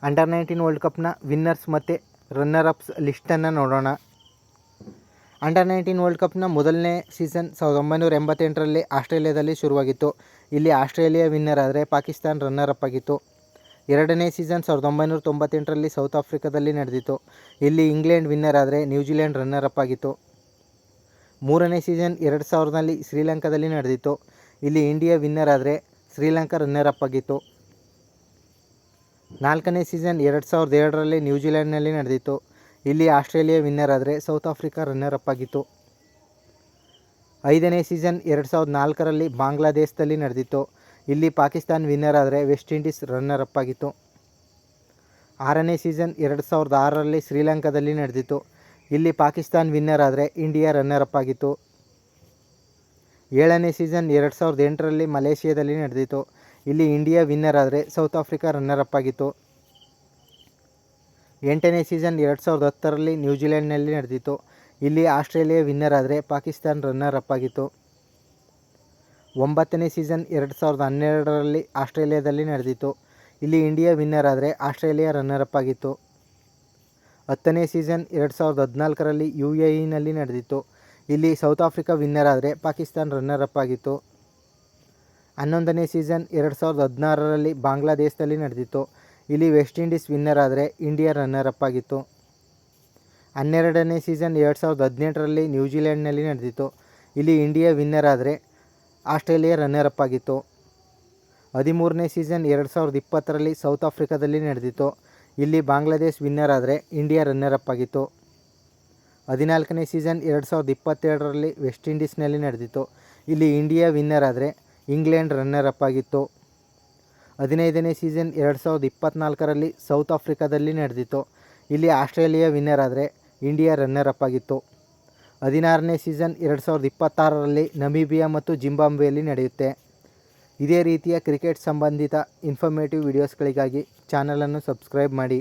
ಅಂಡರ್-19 world ಕಪ್ನ winners ಮತ್ತು runner ups ಲಿಸ್ಟನ್ನು ನೋಡೋಣ. ಅಂಡರ್-19 world ಕಪ್ನ ಮೊದಲನೇ ಸೀಸನ್ 1988ರಲ್ಲಿ ಆಸ್ಟ್ರೇಲಿಯಾದಲ್ಲಿ ಶುರುವಾಗಿತ್ತು. ಇಲ್ಲಿ ಆಸ್ಟ್ರೇಲಿಯಾ ವಿನ್ನರ್ ಆದರೆ ಪಾಕಿಸ್ತಾನ ರನ್ನರ್ ಅಪ್ ಆಗಿತ್ತು. ಎರಡನೇ ಸೀಸನ್ 1998ರಲ್ಲಿ ಸೌತ್ ಆಫ್ರಿಕಾದಲ್ಲಿ ನಡೆದಿತ್ತು. ಇಲ್ಲಿ ಇಂಗ್ಲೆಂಡ್ ವಿನ್ನರ್ ಆದರೆ ನ್ಯೂಜಿಲೆಂಡ್ ರನ್ನರ್ ಅಪ್ ಆಗಿತ್ತು. ಮೂರನೇ ಸೀಸನ್ 2000ರಲ್ಲಿ ಶ್ರೀಲಂಕಾದಲ್ಲಿ ನಡೆದಿತ್ತು. ಇಲ್ಲಿ ಇಂಡಿಯಾ ವಿನ್ನರ್ ಆದರೆ ಶ್ರೀಲಂಕಾ ರನ್ನರ್ ಅಪ್ ಆಗಿತ್ತು. ನಾಲ್ಕನೇ ಸೀಸನ್ 2002ರಲ್ಲಿ ನ್ಯೂಜಿಲೆಂಡ್ನಲ್ಲಿ ನಡೆದಿತ್ತು. ಇಲ್ಲಿ ಆಸ್ಟ್ರೇಲಿಯಾ ವಿನ್ನರ್ ಆದರೆ ಸೌತ್ ಆಫ್ರಿಕಾ ರನ್ನರ್ ಅಪ್ ಆಗಿತ್ತು. ಐದನೇ ಸೀಸನ್ 2004ರಲ್ಲಿ ಬಾಂಗ್ಲಾದೇಶದಲ್ಲಿ ನಡೆದಿತ್ತು. ಇಲ್ಲಿ ಪಾಕಿಸ್ತಾನ ವಿನ್ನರ್ ಆದರೆ ವೆಸ್ಟ್ ಇಂಡೀಸ್ ರನ್ನರ್ ಅಪ್ ಆಗಿತ್ತು. ಆರನೇ ಸೀಸನ್ 2006ರಲ್ಲಿ ಶ್ರೀಲಂಕಾದಲ್ಲಿ ನಡೆದಿತ್ತು. ಇಲ್ಲಿ ಪಾಕಿಸ್ತಾನ ವಿನ್ನರ್ ಆದರೆ ಇಂಡಿಯಾ ರನ್ನರ್ ಅಪ್ ಆಗಿತ್ತು. ಏಳನೇ ಸೀಸನ್ 2008ರಲ್ಲಿ ಮಲೇಷಿಯಾದಲ್ಲಿ ನಡೆದಿತ್ತು. ಇಲ್ಲಿ ಇಂಡಿಯಾ ವಿನ್ನರ್ ಆದರೆ ಸೌತ್ ಆಫ್ರಿಕಾ ರನ್ನರ್ ಅಪ್ ಆಗಿತ್ತು. ಎಂಟನೇ ಸೀಸನ್ 2010ರಲ್ಲಿ ನ್ಯೂಜಿಲೆಂಡ್ನಲ್ಲಿ ನಡೆದಿತ್ತು. ಇಲ್ಲಿ ಆಸ್ಟ್ರೇಲಿಯಾ ವಿನ್ನರ್ ಆದರೆ ಪಾಕಿಸ್ತಾನ ರನ್ನರ್ ಅಪ್ ಆಗಿತ್ತು. ಒಂಬತ್ತನೇ ಸೀಸನ್ 2012ರಲ್ಲಿ ಆಸ್ಟ್ರೇಲಿಯಾದಲ್ಲಿ ನಡೆದಿತ್ತು. ಇಲ್ಲಿ ಇಂಡಿಯಾ ವಿನ್ನರ್ ಆದರೆ ಆಸ್ಟ್ರೇಲಿಯಾ ರನ್ನರ್ ಅಪ್ ಆಗಿತ್ತು. ಹತ್ತನೇ ಸೀಸನ್ 2014ರಲ್ಲಿ UAEನಲ್ಲಿ ನಡೆದಿತ್ತು. ಇಲ್ಲಿ ಸೌತ್ ಆಫ್ರಿಕಾ ವಿನ್ನರ್ ಆದರೆ ಪಾಕಿಸ್ತಾನ ರನ್ನರ್ ಅಪ್ ಆಗಿತ್ತು. 11ನೇ ಸೀಸನ್ 2016ರಲ್ಲಿ ಬಾಂಗ್ಲಾದೇಶದಲ್ಲಿ ನಡೆದಿತ್ತು. ಇಲ್ಲಿ ವೆಸ್ಟ್ ಇಂಡೀಸ್ ವಿನ್ನರ್ ಆದರೆ ಇಂಡಿಯಾ ರನ್ನರ್ ಅಪ್ ಆಗಿತ್ತು. 12ನೇ ಸೀಸನ್ 2018ರಲ್ಲಿ ನ್ಯೂಜಿಲೆಂಡ್ನಲ್ಲಿ ನಡೆದಿತ್ತು. ಇಲ್ಲಿ ಇಂಡಿಯಾ ವಿನ್ನರ್ ಆದರೆ ಆಸ್ಟ್ರೇಲಿಯಾ ರನ್ನರ್ ಅಪ್ ಆಗಿತ್ತು. 13ನೇ ಸೀಸನ್ 2020ರಲ್ಲಿ ಸೌತ್ ಆಫ್ರಿಕಾದಲ್ಲಿ ನಡೆದಿತ್ತು. ಇಲ್ಲಿ ಬಾಂಗ್ಲಾದೇಶ್ ವಿನ್ನರ್ ಆದರೆ ಇಂಡಿಯಾ ರನ್ನರ್ ಅಪ್ ಆಗಿತ್ತು. 14ನೇ ಸೀಸನ್ 2022ರಲ್ಲಿ ವೆಸ್ಟ್ ಇಂಡೀಸ್ನಲ್ಲಿ ನಡೆದಿತ್ತು. ಇಲ್ಲಿ ಇಂಡಿಯಾ ವಿನ್ನರ್ ಆದರೆ ಇಂಗ್ಲೆಂಡ್ ರನ್ನರ್ ಅಪ್ ಆಗಿತ್ತು. 15ನೇ ಸೀಸನ್ 2024ರಲ್ಲಿ ಸೌತ್ ಆಫ್ರಿಕಾದಲ್ಲಿ ನಡೆದಿತ್ತು. ಇಲ್ಲಿ ಆಸ್ಟ್ರೇಲಿಯಾ ವಿನ್ನರ್ ಆದರೆ ಇಂಡಿಯಾ ರನ್ನರ್ ಅಪ್ ಆಗಿತ್ತು. 16ನೇ ಸೀಸನ್ 2026ರಲ್ಲಿ ನಮೀಬಿಯಾ ಮತ್ತು ಜಿಂಬಾಬ್ವೆಯಲ್ಲಿ ನಡೆಯುತ್ತೆ. ಇದೇ ರೀತಿಯ ಕ್ರಿಕೆಟ್ ಸಂಬಂಧಿತ ಇನ್ಫಾರ್ಮೇಟಿವ್ ವಿಡಿಯೋಸ್ಗಳಿಗಾಗಿ ಚಾನಲನ್ನು ಸಬ್ಸ್ಕ್ರೈಬ್ ಮಾಡಿ.